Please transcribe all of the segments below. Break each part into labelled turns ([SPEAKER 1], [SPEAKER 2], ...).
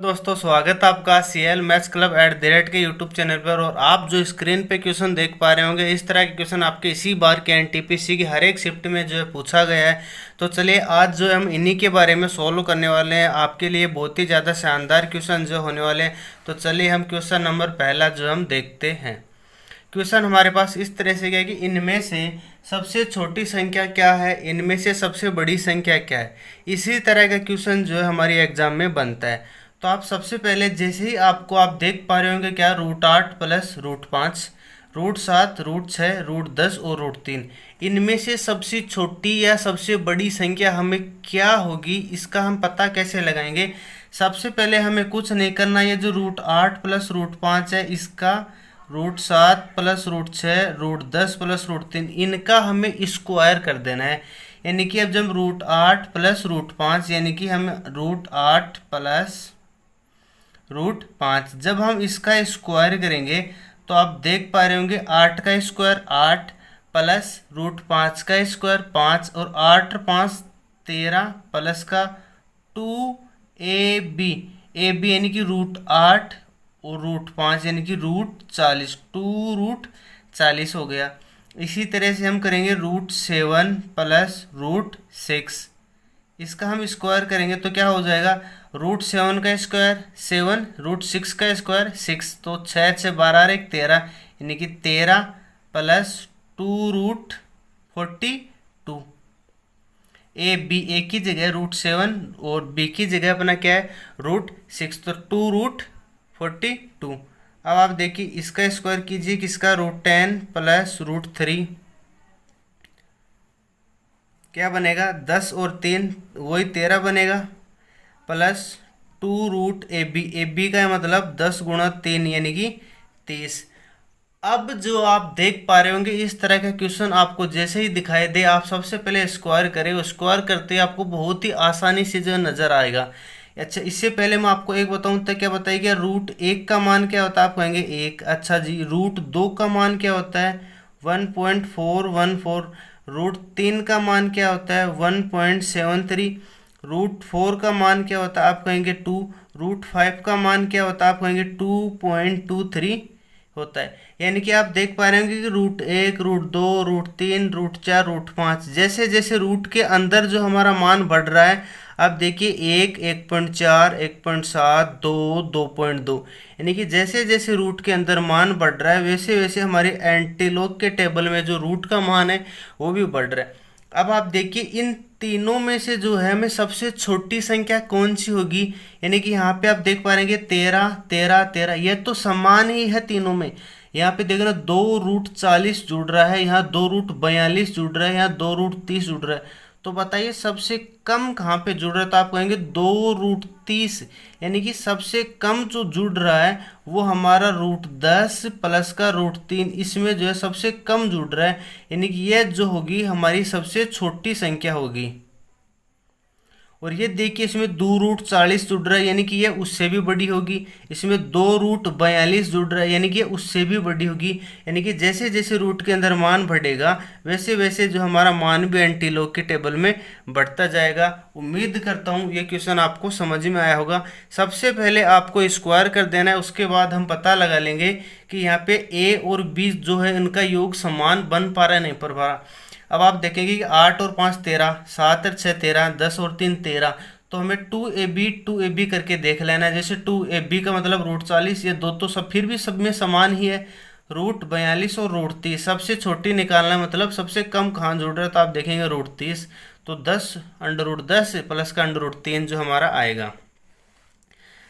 [SPEAKER 1] दोस्तों, स्वागत है आपका सीएल मैथ्स क्लब @ के यूट्यूब चैनल पर। और आप जो स्क्रीन पे क्वेश्चन देख पा रहे होंगे, इस तरह के क्वेश्चन आपके इसी बार के एनटीपीसी की हर एक शिफ्ट में जो है पूछा गया है। तो चलिए आज जो है हम इन्हीं के बारे में सॉल्व करने वाले हैं। आपके लिए बहुत ही ज़्यादा शानदार क्वेश्चन जो होने वाले हैं। तो चलिए हम क्वेश्चन नंबर पहला जो हम देखते हैं। क्वेश्चन हमारे पास इस तरह से क्या है कि इनमें से सबसे छोटी संख्या क्या है, इनमें से सबसे बड़ी संख्या क्या है। इसी तरह का क्वेश्चन जो है हमारी एग्जाम में बनता है। तो आप सबसे पहले जैसे ही आप देख पा रहे होंगे क्या, √8 प्लस √5, √7, √6, √10 और √3, इनमें से सबसे छोटी या सबसे बड़ी संख्या हमें क्या होगी, इसका हम पता कैसे लगाएंगे। सबसे पहले हमें कुछ नहीं करना, ये जो √8 प्लस √5 है, इसका √7 प्लस √6, √10 प्लस √3, इनका हमें स्क्वायर कर देना है। यानी कि अब जब √8 प्लस √5 यानी कि हम √8 प्लस √5 जब हम इसका स्क्वायर करेंगे तो आप देख पा रहे होंगे 8 का स्क्वायर 8 प्लस √5 का स्क्वायर 5 और 8 5 13 प्लस का 2ab यानी कि √8 और √5 यानी कि √40, 2√40 हो गया। इसी तरह से हम करेंगे √7 प्लस √6, इसका हम स्क्वायर करेंगे तो क्या हो जाएगा, √7 का स्क्वायर 7, √6 का स्क्वायर 6, तो 6 से 12 1 13 यानी कि 13 प्लस 2√42। ए की जगह √7 और बी की जगह अपना क्या है √6, तो 2√42। अब आप देखिए इसका स्क्वायर कीजिए, किसका, √10 प्लस √3, क्या बनेगा 10 और 3 वही 13 बनेगा, प्लस 2√ab का मतलब 10 गुणा 3 यानी कि 30। अब जो आप देख पा रहे होंगे इस तरह का क्वेश्चन आपको जैसे ही दिखाई दे, आप सबसे पहले स्क्वायर करें। स्क्वायर करते ही आपको बहुत ही आसानी से जो नज़र आएगा। अच्छा, इससे पहले मैं आपको एक बताऊं तो क्या बताइए, √1 का मान क्या होता है, आप कहेंगे 1। अच्छा जी, √2 का मान क्या होता है 1.414, √3 का मान क्या होता है 1.73, √4 का मान क्या होता है आप कहेंगे 2, √5 का मान क्या होता है आप कहेंगे 2.23 होता है। यानी कि आप देख पा रहे होंगे कि √1, √2, √3, √4, √5 जैसे जैसे रूट के अंदर जो हमारा मान बढ़ रहा है, आप देखिए 1, 1.4, 1.7, 2, 2.2, यानी कि जैसे जैसे रूट के अंदर मान बढ़ रहा है वैसे वैसे हमारे एंटीलॉग के टेबल में जो रूट का मान है वो भी बढ़ रहा है। अब आप देखिए इन तीनों में से जो है हमें सबसे छोटी संख्या कौन सी होगी। यानी कि यहाँ पे आप देख पा रहे हैं 13, 13, 13, ये तो समान ही है तीनों में। यहाँ पे देखना 2√40 जुड़ रहा है, यहाँ 2√42 जुड़ रहा है, यहाँ 2√30 जुड़ रहा है। तो बताइए सबसे कम कहाँ पे जुड़ रहा है, तो आप कहेंगे 2√30, यानी कि सबसे कम जो जुड़ रहा है वो हमारा √10 प्लस का √3, इसमें जो है सबसे कम जुड़ रहा है। यानी कि यह जो होगी हमारी सबसे छोटी संख्या होगी। और ये देखिए इसमें 2√40 जुड़ रहा है, यानी कि ये उससे भी बड़ी होगी। इसमें 2√42 जुड़ रहा है, यानी कि ये उससे भी बड़ी होगी। यानी कि जैसे जैसे रूट के अंदर मान बढ़ेगा वैसे वैसे जो हमारा मान भी एंटीलॉग के टेबल में बढ़ता जाएगा। उम्मीद करता हूँ ये क्वेश्चन आपको समझ में आया होगा। सबसे पहले आपको स्क्वायर कर देना है, उसके बाद हम पता लगा लेंगे कि यहाँ पे ए और बी जो है इनका योग समान बन पा रहा है नहीं पा रहा। अब आप देखेंगे कि 8 और 5 13, 7 और 6 13, 10 और 3 13, तो हमें 2ab करके देख लेना है। जैसे 2ab का मतलब √40, ये दो तो सब फिर भी सब में समान ही है, √42 और √30 सबसे छोटी निकालना है, मतलब सबसे कम कहाँ जुड़ रहा है, तो आप देखेंगे √30, तो 10 √10 प्लस का √3 जो हमारा आएगा।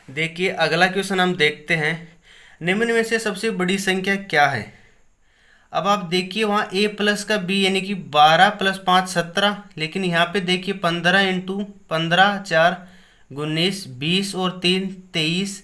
[SPEAKER 1] देखिए अगला क्वेश्चन हम देखते हैं, निम्न में से सबसे बड़ी संख्या क्या है। अब आप देखिए वहाँ a प्लस का b यानी कि 12 प्लस 5 17, लेकिन यहाँ पे देखिए 15 इंटू 15 4 19, 20 और 3 23,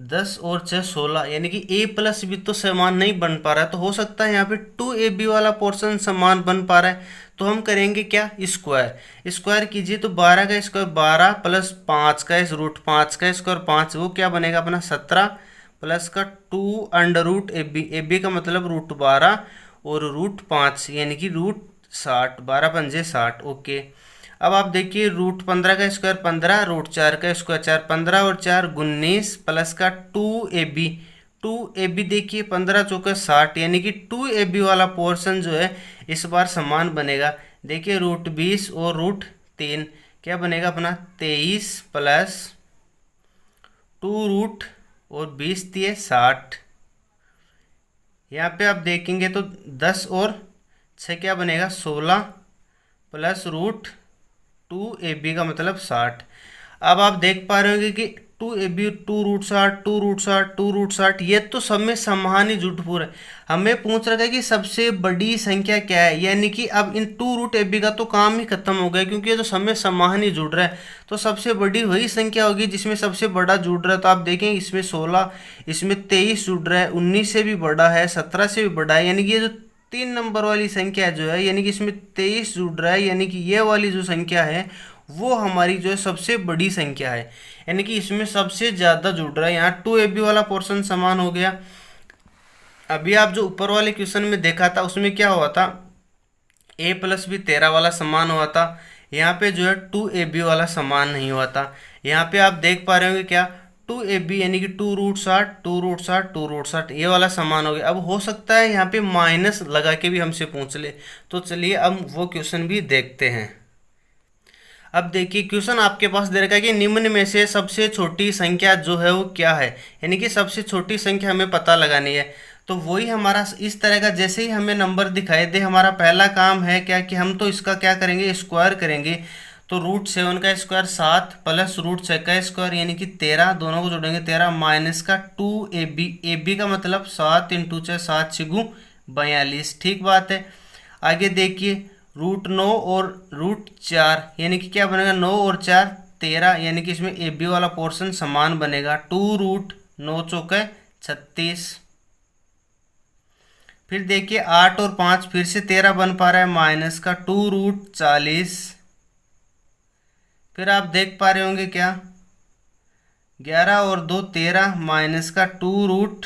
[SPEAKER 1] 10 और 6 16, यानी कि a प्लस b तो समान नहीं बन पा रहा है। तो हो सकता है यहाँ पे 2ab वाला पोर्शन समान बन पा रहा है। तो हम करेंगे क्या, स्क्वायर। स्क्वायर कीजिए तो 12 का स्क्वायर 12 प्लस 5 का √5 का स्क्वायर 5, वो क्या बनेगा अपना 17 प्लस का 2√ab का मतलब √12 और √5 यानी कि √60, 12 पंजे 60। ओके, अब आप देखिए रूट 15 का स्क्वायर 15, रूट 4 का स्क्वायर 4, 15 और 4 19 प्लस का 2ab। 2ab देखिए 15 चौके 60, यानी कि 2ab वाला पोर्शन जो है इस बार समान बनेगा। देखिए रूट 20 और रूट 3 क्या बनेगा अपना 23 प्लस 2 रूट और 20 दिए 60। यहाँ पे आप देखेंगे तो 10 और 6 क्या बनेगा 16 प्लस रूट 2ab का मतलब 60। अब आप देख पा रहे होंगे कि 2ab 2 रूट 60 2 रूट 60 2 रूट 60 ये तो सब में समान ही जुटपुर है। हमें पूछ रखा है कि सबसे बड़ी संख्या क्या है, यानी कि अब इन 2 रूट ab का तो काम ही खत्म हो गया, क्योंकि ये तो सब में समान ही जुड़ रहा है। तो सबसे बड़ी वही संख्या होगी जिसमें सबसे बड़ा जुड़ रहा है। तो आप देखें इसमें 16, इसमें 23 जुड़ रहा है, 19 से भी बड़ा है, 17 से भी बड़ा है, यानी कि ये जो 3 नंबर वाली संख्या जो है, यानी कि इसमें 23 जुड़ रहा है, यानी कि ये वाली जो संख्या है वो हमारी जो है सबसे बड़ी संख्या है, यानी कि इसमें सबसे ज़्यादा जुड़ रहा है। यहाँ 2ab वाला पोर्शन समान हो गया। अभी आप जो ऊपर वाले क्वेश्चन में देखा था उसमें क्या हुआ था, a प्लस बी 13 वाला समान हुआ था। यहाँ पे जो है 2ab वाला समान नहीं हुआ था। यहाँ पे आप देख पा रहे होंगे क्या 2ab यानी कि 2 रूट 60 2 रूट 60 2 रूट 60 ये वाला समान हो गया। अब हो सकता है यहाँ पे माइनस लगा के भी हमसे पूछ ले, तो चलिए अब वो क्वेश्चन भी देखते हैं। अब देखिए क्वेश्चन आपके पास दे रखा है कि निम्न में से सबसे छोटी संख्या जो है वो क्या है, यानी कि सबसे छोटी संख्या हमें पता लगानी है। तो वही हमारा इस तरह का जैसे ही हमें नंबर दिखाई दे, हमारा पहला काम है क्या कि हम तो इसका क्या करेंगे स्क्वायर करेंगे। तो रूट 7 का स्क्वायर 7 प्लस रूट 6 का स्क्वायर यानी कि 13, दोनों को जोड़ेंगे 13 माइनस का 2ab का मतलब 7 इंटू 6 7 6 42। ठीक बात है। आगे देखिए रूट 9 और रूट 4 यानी कि क्या बनेगा 9 और 4 13, यानी कि इसमें ab वाला पोर्शन समान बनेगा 2 रूट 9 चौके 36। फिर देखिए 8 और 5 फिर से 13 बन पा रहा है माइनस का 2 रूट 40। फिर आप देख पा रहे होंगे क्या 11 और 2 13 माइनस का 2 रूट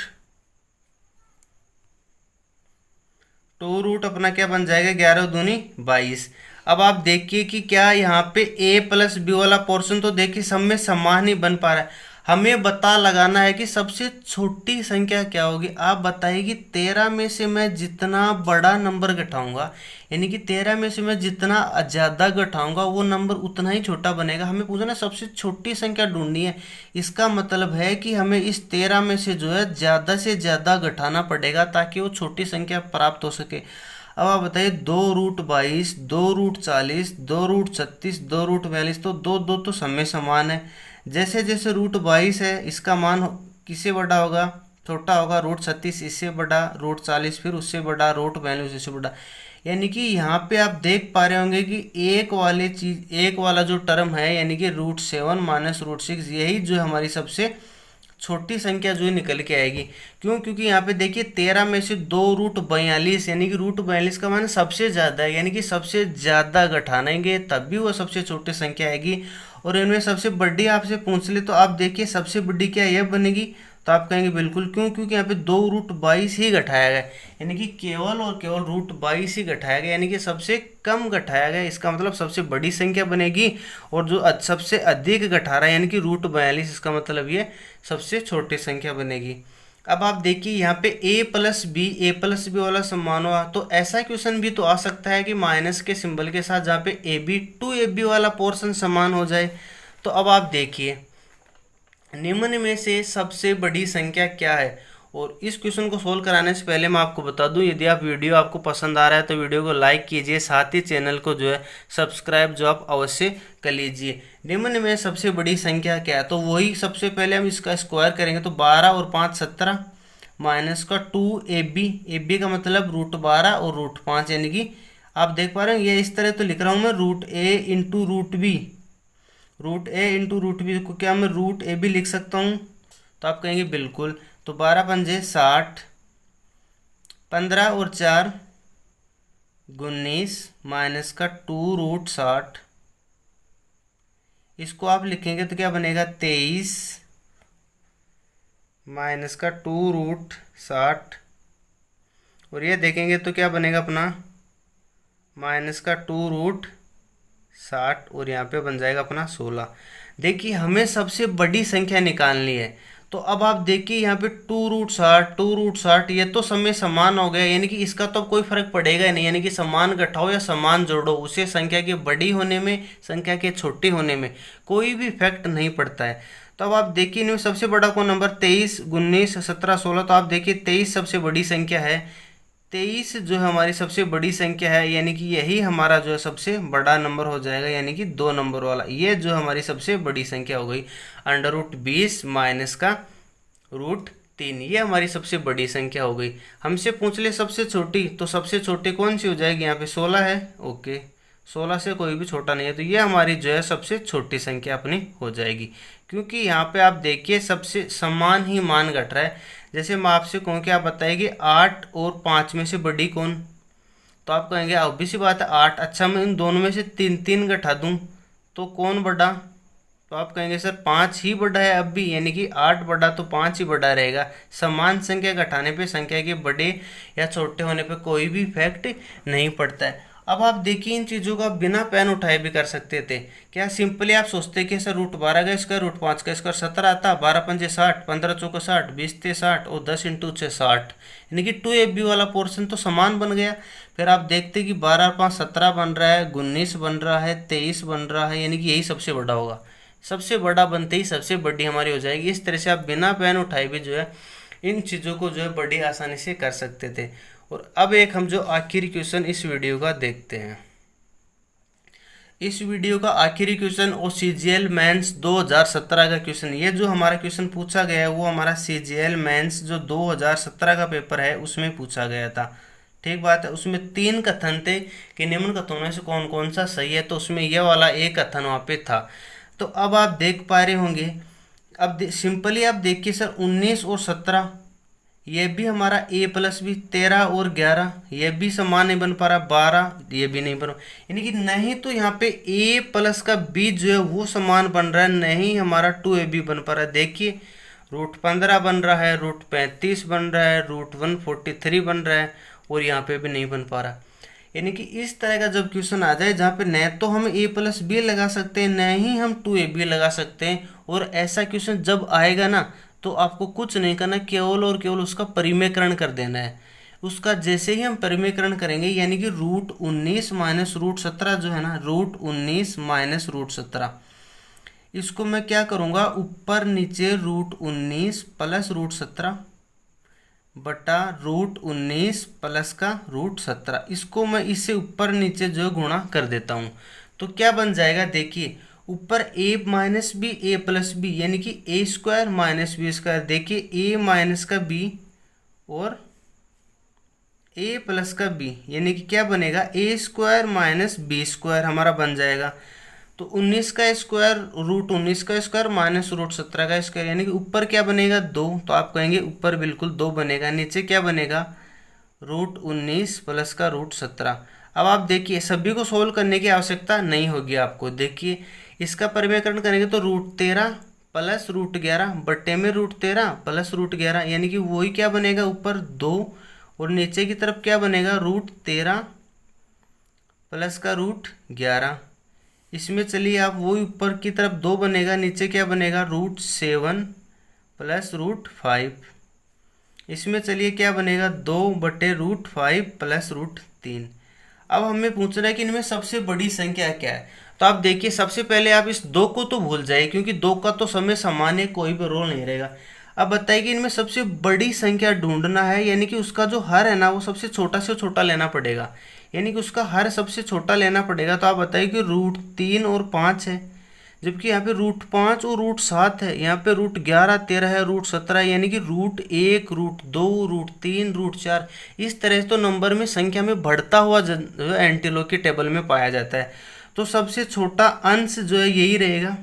[SPEAKER 1] अपना क्या बन जाएगा 11 दूनी 22। अब आप देखिए कि क्या यहाँ पे a प्लस बी वाला पोर्शन तो देखिए सब में समान ही बन पा रहा है। हमें पता लगाना है कि सबसे छोटी संख्या क्या होगी। आप बताइए कि 13 में से मैं जितना बड़ा नंबर घटाऊंगा, यानी कि 13 में से मैं जितना ज़्यादा घटाऊंगा वो नंबर उतना ही छोटा बनेगा। हमें पूछना सबसे छोटी संख्या ढूंढनी है। इसका मतलब है कि हमें इस 13 में से जो है ज़्यादा से ज़्यादा घटाना पड़ेगा ताकि वो छोटी संख्या प्राप्त हो सके। अब आप बताइए 2 रूट 22 2 रूट 40 2 रूट 36 2 रूट 42, तो दो दो तो सब में समान है। जैसे जैसे रूट 22 है इसका मान किससे बड़ा होगा छोटा होगा, रूट 36 इससे बड़ा, रूट 40 फिर उससे बड़ा, रूट 42 इससे बड़ा। यानी कि यहाँ पे आप देख पा रहे होंगे कि एक वाला जो टर्म है यानी कि रूट 7 माइनस रूट 6 यही जो हमारी सबसे छोटी संख्या जो है निकल के आएगी। क्यों? क्योंकि यहाँ पे देखिए 13 में से 2 रूट 42 यानी कि रूट 42 का मान सबसे ज़्यादा है, यानी कि सबसे ज़्यादा घटाएंगे तब भी वो सबसे छोटी संख्या आएगी। और इनमें सबसे बड़ी आपसे पूछ ले तो आप देखिए सबसे बड़ी क्या यह बनेगी, तो आप कहेंगे बिल्कुल। क्यों? क्योंकि यहाँ पे 2 रूट 22 ही घटाया गया, यानी कि केवल और केवल रूट 22 ही घटाया गया, यानी कि सबसे कम घटाया गया। इसका मतलब सबसे बड़ी संख्या बनेगी। और जो सबसे अधिक घटा रहा है यानी कि रूट 42, इसका मतलब ये सबसे छोटी संख्या बनेगी। अब आप देखिए यहाँ पे a प्लस बी वाला समान हुआ, तो ऐसा क्वेश्चन भी तो आ सकता है कि माइनस के सिंबल के साथ जहाँ पे ab वाला पोर्शन समान हो जाए। तो अब आप देखिए निम्न में से सबसे बड़ी संख्या क्या है। और इस क्वेश्चन को सोल्व कराने से पहले मैं आपको बता दूं, यदि आप वीडियो आपको पसंद आ रहा है तो वीडियो को लाइक कीजिए, साथ ही चैनल को जो है सब्सक्राइब जो आप अवश्य कर लीजिए। निम्न में सबसे बड़ी संख्या क्या है, तो वही सबसे पहले हम इसका स्क्वायर करेंगे। तो 12 और 5 17 माइनस का 2ab का मतलब रूट 12 और रूट 5, यानी कि आप देख पा रहे हैं ये इस तरह तो लिख रहा हूँ मैं root a into root B को क्या मैं रूट ab लिख सकता हूँ, तो आप कहेंगे बिल्कुल। तो 12 पंजे 60, 15 और 4 19 माइनस का 2 रूट 60, इसको आप लिखेंगे तो क्या बनेगा 23 माइनस का 2 रूट 60, और ये देखेंगे तो क्या बनेगा अपना माइनस का 2 रूट 60 और यहाँ पे बन जाएगा अपना 16। देखिए हमें सबसे बड़ी संख्या निकालनी है, तो अब आप देखिए यहाँ पे 2√60 ये तो समय समान हो गया, यानी कि इसका तो कोई फर्क पड़ेगा ही नहीं, यानी कि समान घटाओ या समान जोड़ो, उसे संख्या के बड़ी होने में संख्या के छोटी होने में कोई भी इफेक्ट नहीं पड़ता है। तो अब आप देखिए इनमें सबसे बड़ा कौन नंबर 23, 19, 17, 16, तो आप देखिए 23 सबसे बड़ी संख्या है। 23 जो है हमारी सबसे बड़ी संख्या है, यानी कि यही हमारा जो है सबसे बड़ा नंबर हो जाएगा, यानी कि 2 नंबर वाला, ये जो हमारी सबसे बड़ी संख्या हो गई। √20 माइनस का √3 ये हमारी सबसे बड़ी संख्या हो गई। हमसे पूछ ले सबसे छोटी, तो सबसे छोटी कौन सी हो जाएगी, यहाँ पे 16 है। ओके, 16 से कोई भी छोटा नहीं है, तो ये हमारी जो है सबसे छोटी संख्या अपनी हो जाएगी। क्योंकि यहाँ पे आप देखिए सबसे समान ही मान घट रहा है। जैसे मैं आपसे कहूँ कि आप बताइए 8 और 5 में से बड़ी कौन, तो आप कहेंगे ऑब्वियस सी बात है 8। अच्छा मैं इन दोनों में से 3 घटा दूँ तो कौन बड़ा, तो आप कहेंगे सर 5 ही बड़ा है अब भी, यानी कि 8 बड़ा तो 5 ही बड़ा रहेगा। समान संख्या घटाने पे संख्या के बड़े या छोटे होने पे कोई भी इफेक्ट नहीं पड़ता है। अब आप देखिए इन चीज़ों को आप बिना पेन उठाए भी कर सकते थे। क्या सिंपली आप सोचते कि सर √12 का स्क्वायर, √5 का स्क्वायर 17 आता, 12 पंजे 60, 15 चौके 60, 20 ते 60 और 10 × 6 60, यानी कि 2AB वाला पोर्शन तो समान बन गया। फिर आप देखते कि 12 और 5 17 बन रहा है, 19 बन रहा है, 23 बन रहा है, यानी कि यही सबसे बड़ा होगा। सबसे बड़ा बनते ही सबसे बड़ी हमारी हो जाएगी। इस तरह से आप बिना पेन उठाए भी जो है इन चीज़ों को जो है बड़ी आसानी से कर सकते थे। और अब एक हम जो आखिरी क्वेश्चन इस वीडियो का देखते हैं। इस वीडियो का आखिरी क्वेश्चन और CGL मेंस 2017 का क्वेश्चन, ये जो हमारा क्वेश्चन पूछा गया है वो हमारा CGL मेंस जो 2017 का पेपर है उसमें पूछा गया था। ठीक बात है, उसमें 3 कथन थे कि निम्न कथनों में से कौन कौन सा सही है, तो उसमें यह वाला एक कथन वहाँ पे था। तो अब आप देख पा रहे होंगे, अब सिंपली आप देखिए सर 19 और 17 ये भी हमारा A+B, 13 और 11 ये भी समान नहीं बन पा रहा, 12 ये भी नहीं बन, यानी कि नहीं तो यहाँ पे A+ का B जो है वो समान बन रहा है, नहीं हमारा 2AB बन पा रहा है। देखिए √15 बन रहा है, √35 बन रहा है, √143 बन रहा है और यहाँ पे भी नहीं बन पा रहा। यानी कि इस तरह का जब क्वेश्चन आ जाए जहाँ पे न तो हम A+B लगा सकते हैं, न ही हम 2AB लगा सकते हैं, और ऐसा क्वेश्चन जब आएगा ना तो आपको कुछ नहीं करना, केवल और केवल उसका परिमेयकरण कर देना है। उसका जैसे ही हम परिमेयकरण करेंगे, यानी कि √19 माइनस √17 जो है ना, √19 माइनस √17, इसको मैं क्या करूँगा ऊपर नीचे √19 प्लस √17 बटा √19 प्लस का √17, इसको मैं इससे ऊपर नीचे जो गुणा कर देता हूँ। तो क्या बन जाएगा, देखिए ऊपर A-B A+B यानी कि A² माइनस B², देखिए A माइनस का B और A प्लस का B, यानी कि क्या बनेगा A² माइनस B² हमारा बन जाएगा। तो 19 का स्क्वायर √19 का स्क्वायर माइनस √17 का स्क्वायर, यानी कि ऊपर क्या बनेगा 2, तो आप कहेंगे ऊपर बिल्कुल 2 बनेगा, नीचे क्या बनेगा √19 प्लस का √17। अब आप देखिए सभी को सोल्व करने की आवश्यकता नहीं होगी आपको। देखिए इसका परिमेयकरण करेंगे तो √13 प्लस √11 बट्टे में √13 प्लस √11, यानी कि वही क्या बनेगा ऊपर 2 और नीचे की तरफ क्या बनेगा √13 प्लस का √11। इसमें चलिए आप वही ऊपर की तरफ 2 बनेगा, नीचे क्या बनेगा √7 प्लस √5। इसमें चलिए क्या बनेगा 2 बटे √5 प्लस √3। अब हमें पूछना है कि इनमें सबसे बड़ी संख्या क्या है। तो आप देखिए सबसे पहले आप इस 2 को तो भूल जाइए, क्योंकि 2 का तो समय समान है, कोई भी रोल नहीं रहेगा। अब बताइए कि इनमें सबसे बड़ी संख्या ढूंढना है, यानी कि उसका जो हर है ना वो सबसे छोटा से छोटा लेना पड़ेगा, यानी कि उसका हर सबसे छोटा लेना पड़ेगा। तो आप बताइए कि √3 और 5 है, जबकि यहाँ पे √5 और √7 है, यहाँ पे √11 13 है, √17 यानी कि √1 √2 √3 √4, इस तरह से तो नंबर में संख्या में बढ़ता हुआ जो एंटीलो की टेबल में पाया जाता है। तो सबसे छोटा अंश जो है यही रहेगा,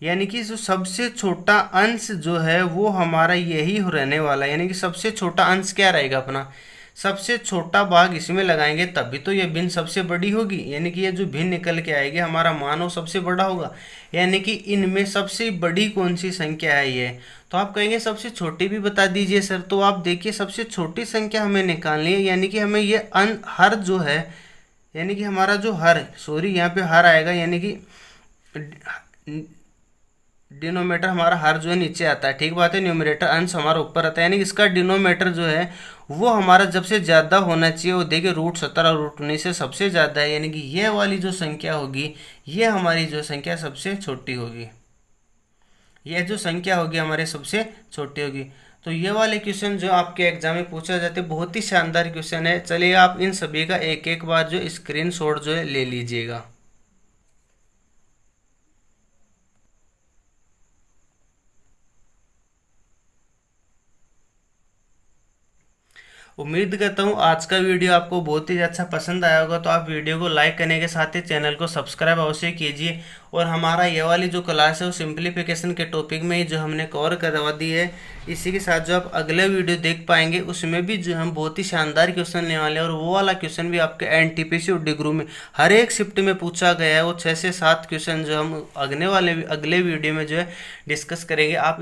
[SPEAKER 1] यानी कि जो सबसे छोटा अंश जो है वो हमारा यही रहने वाला है। यानी कि सबसे छोटा अंश क्या रहेगा अपना, सबसे छोटा भाग इसमें लगाएंगे तभी तो ये भिन्न सबसे बड़ी होगी, यानी कि ये जो भिन्न निकल के आएगी हमारा मान वो सबसे बड़ा होगा। यानी कि इनमें सबसे बड़ी कौन सी संख्या है ये, तो आप कहेंगे सबसे छोटी भी बता दीजिए सर। तो आप देखिए सबसे छोटी संख्या हमें निकालनी है, यानी कि हमें ये हर जो है यानी कि हमारा जो हर, सॉरी यहाँ पे हर आएगा, यानी कि डिनोमीटर हमारा हर जो है नीचे आता है, ठीक बात है। न्यूमरेटर अंश हमारा ऊपर आता है, यानी कि इसका डिनोमीटर जो है वो हमारा जब से ज़्यादा होना चाहिए, वो देखिए √17 और √19 से सबसे ज़्यादा है, यानी कि ये वाली जो संख्या होगी ये हमारी जो संख्या सबसे छोटी होगी, ये जो संख्या होगी हमारी सबसे छोटी होगी। तो ये वाले क्वेश्चन जो आपके एग्जाम में पूछा जाते हैं बहुत ही शानदार क्वेश्चन है। चलिए आप इन सभी का एक एक बार जो स्क्रीनशॉट जो है ले लीजिएगा। उम्मीद करता हूँ आज का वीडियो आपको बहुत ही अच्छा पसंद आया होगा। तो आप वीडियो को लाइक करने के साथ ही चैनल को सब्सक्राइब अवश्य कीजिए। और हमारा ये वाली जो क्लास है वो सिंप्लीफिकेशन के टॉपिक में ही जो हमने कवर करवा दी है। इसी के साथ जो आप अगले वीडियो देख पाएंगे उसमें भी जो हम बहुत ही शानदार क्वेश्चन लेने वाले हैं, और वो वाला क्वेश्चन भी आपके एनटीपीसी और डिग्रू में हर एक शिफ्ट में पूछा गया है। वो 6 से 7 क्वेश्चन जो हम अगले वीडियो में जो है डिस्कस करेंगे। आप